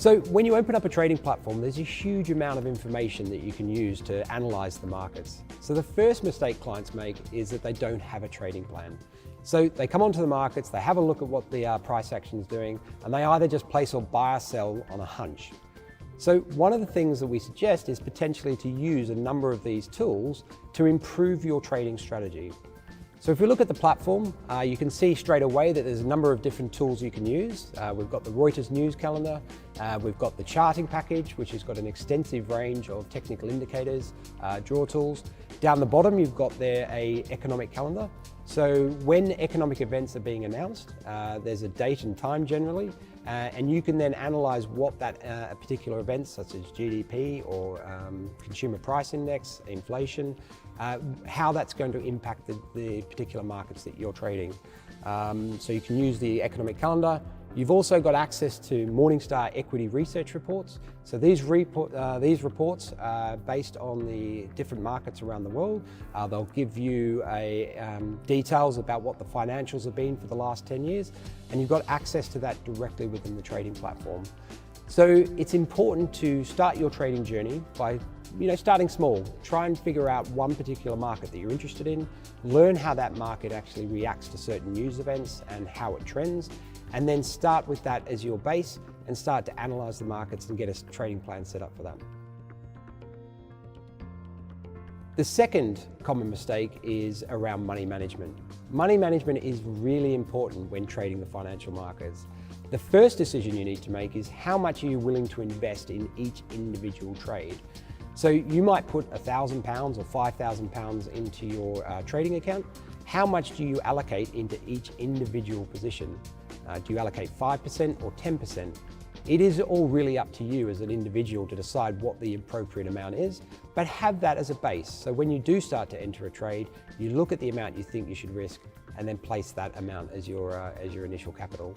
So when you open up a trading platform, there's a huge amount of information that you can use to analyze the markets. So the first mistake clients make is that they don't have a trading plan. So they come onto the markets, they have a look at what the price action is doing, and they either just place or buy or sell on a hunch. So one of the things that we suggest is potentially to use a number of these tools to improve your trading strategy. So if we look at the platform, you can see straight away that there's a number of different tools you can use. We've got the Reuters news calendar, we've got the charting package, which has got an extensive range of technical indicators, draw tools. Down the bottom, you've got there an economic calendar. So when economic events are being announced, there's a date and time generally, and you can then analyze what that particular events such as GDP or consumer price index, inflation, how that's going to impact the particular markets that you're trading. So you can use the economic calendar. You've also got access to Morningstar equity research reports. So these reports are based on the different markets around the world. They'll give you details about what the financials have been for the last 10 years, and you've got access to that directly within the trading platform. So it's important to start your trading journey by starting small. Try and figure out one particular market that you're interested in, learn how that market actually reacts to certain news events and how it trends, and then start with that as your base and start to analyze the markets and get a trading plan set up for that. The second common mistake is around money management. Money management is really important when trading the financial markets. The first decision you need to make is how much are you willing to invest in each individual trade. So you might put £1,000 or £5,000 into your trading account. How much do you allocate into each individual position? Do you allocate 5% or 10%? It is all really up to you as an individual to decide what the appropriate amount is, but have that as a base. So when you do start to enter a trade, you look at the amount you think you should risk and then place that amount as your initial capital.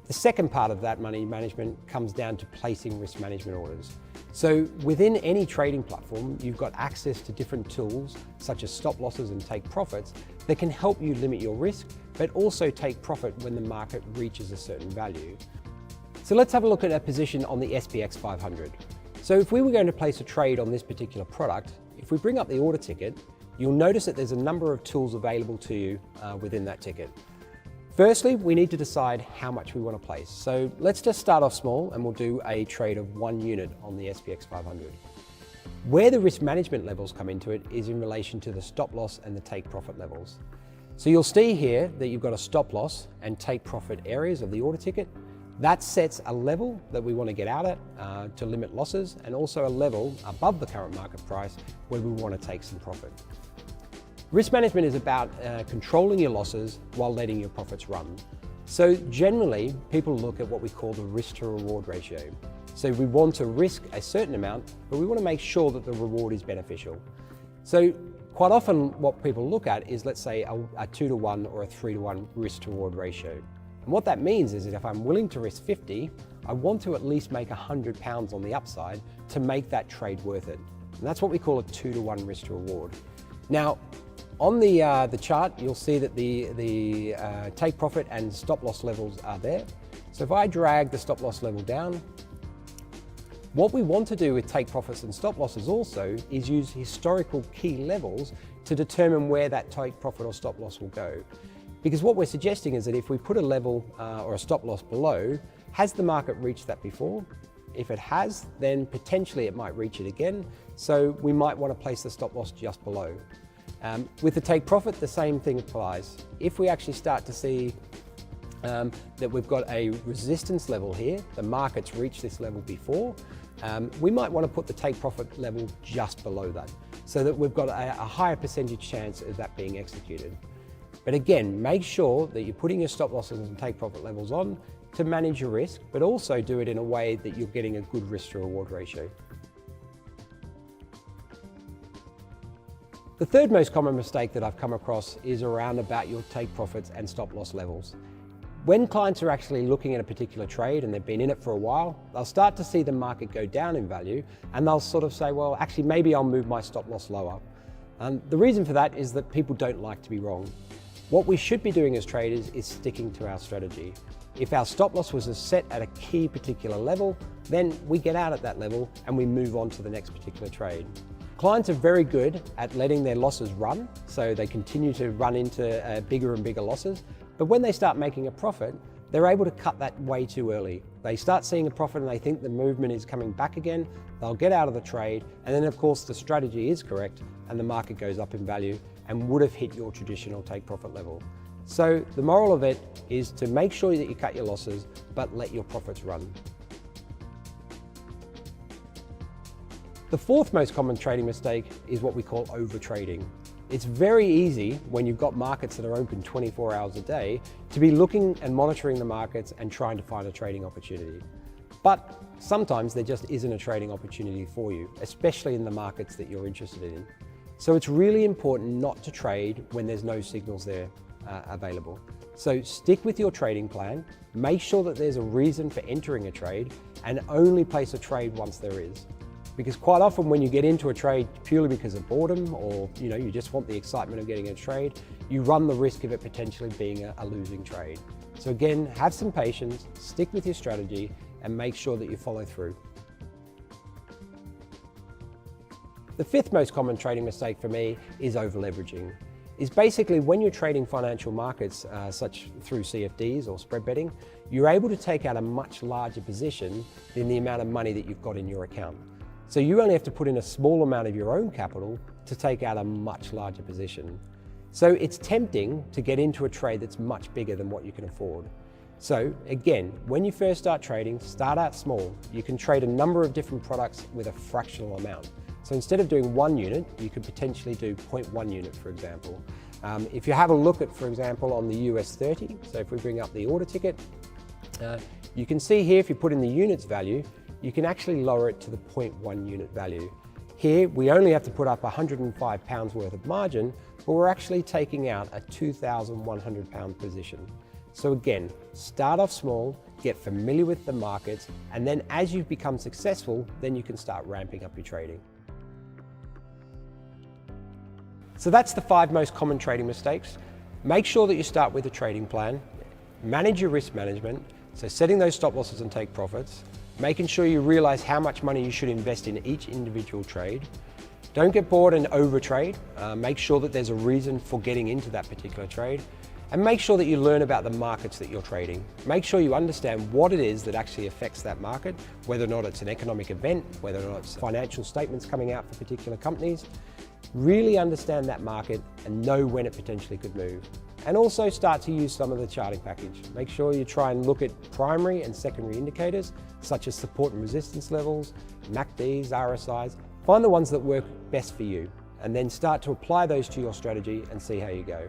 The second part of that money management comes down to placing risk management orders. So within any trading platform, you've got access to different tools such as stop losses and take profits that can help you limit your risk, but also take profit when the market reaches a certain value. So let's have a look at a position on the SPX 500. So if we were going to place a trade on this particular product, if we bring up the order ticket, you'll notice that there's a number of tools available to you within that ticket. Firstly, we need to decide how much we want to place. So let's just start off small and we'll do a trade of 1 unit on the SPX 500. Where the risk management levels come into it is in relation to the stop loss and the take profit levels. So you'll see here that you've got a stop loss and take profit areas of the order ticket. That sets a level that we want to get out at to limit losses, and also a level above the current market price where we want to take some profit. Risk management is about controlling your losses while letting your profits run. So generally, people look at what we call the risk to reward ratio. So we want to risk a certain amount, but we want to make sure that the reward is beneficial. So quite often what people look at is, let's say, a 2-to-1 or a 3-to-1 risk to reward ratio. And what that means is that if I'm willing to risk 50, I want to at least make £100 on the upside to make that trade worth it. And that's what we call a 2-to-1 risk to reward. Now, on the chart, you'll see that the take profit and stop loss levels are there. So if I drag the stop loss level down, what we want to do with take profits and stop losses also is use historical key levels to determine where that take profit or stop loss will go. Because what we're suggesting is that if we put a level or a stop loss below, has the market reached that before? If it has, then potentially it might reach it again. So we might want to place the stop loss just below. With the take profit, the same thing applies. If we actually start to see that we've got a resistance level here, the market's reached this level before, we might want to put the take profit level just below that, so that we've got a higher percentage chance of that being executed. But again, make sure that you're putting your stop losses and take profit levels on to manage your risk, but also do it in a way that you're getting a good risk to reward ratio. The third most common mistake that I've come across is around about your take profits and stop loss levels. When clients are actually looking at a particular trade and they've been in it for a while, they'll start to see the market go down in value, and they'll sort of say, well, actually, maybe I'll move my stop loss lower. And the reason for that is that people don't like to be wrong. What we should be doing as traders is sticking to our strategy. If our stop loss was set at a key particular level, then we get out at that level and we move on to the next particular trade. Clients are very good at letting their losses run, so they continue to run into bigger and bigger losses. But when they start making a profit, they're able to cut that way too early. They start seeing a profit and they think the movement is coming back again, they'll get out of the trade, and then of course the strategy is correct and the market goes up in value and would have hit your traditional take profit level. So the moral of it is to make sure that you cut your losses, but let your profits run. The fourth most common trading mistake is what we call overtrading. It's very easy when you've got markets that are open 24 hours a day to be looking and monitoring the markets and trying to find a trading opportunity. But sometimes there just isn't a trading opportunity for you, especially in the markets that you're interested in. So it's really important not to trade when there's no signals there available. So stick with your trading plan, make sure that there's a reason for entering a trade, and only place a trade once there is. Because quite often when you get into a trade purely because of boredom or you just want the excitement of getting a trade, you run the risk of it potentially being a losing trade. So again, have some patience, stick with your strategy, and make sure that you follow through. The fifth most common trading mistake for me is over-leveraging. Is basically when you're trading financial markets, such through CFDs or spread betting, you're able to take out a much larger position than the amount of money that you've got in your account. So you only have to put in a small amount of your own capital to take out a much larger position. So it's tempting to get into a trade that's much bigger than what you can afford. So again, when you first start trading, start out small. You can trade a number of different products with a fractional amount. So instead of doing 1 unit, you could potentially do 0.1 unit, for example. If you have a look at, for example, on the US 30, so if we bring up the order ticket, you can see here if you put in the units value, you can actually lower it to the 0.1 unit value. Here, we only have to put up £105 worth of margin, but we're actually taking out a £2,100 position. So again, start off small, get familiar with the markets, and then as you become successful, then you can start ramping up your trading. So that's the 5 most common trading mistakes. Make sure that you start with a trading plan, manage your risk management, so setting those stop losses and take profits, making sure you realize how much money you should invest in each individual trade. Don't get bored and overtrade. Make sure that there's a reason for getting into that particular trade. And make sure that you learn about the markets that you're trading. Make sure you understand what it is that actually affects that market, whether or not it's an economic event, whether or not it's financial statements coming out for particular companies. Really understand that market and know when it potentially could move. And also start to use some of the charting package. Make sure you try and look at primary and secondary indicators, such as support and resistance levels, MACDs, RSIs. Find the ones that work best for you, and then start to apply those to your strategy and see how you go.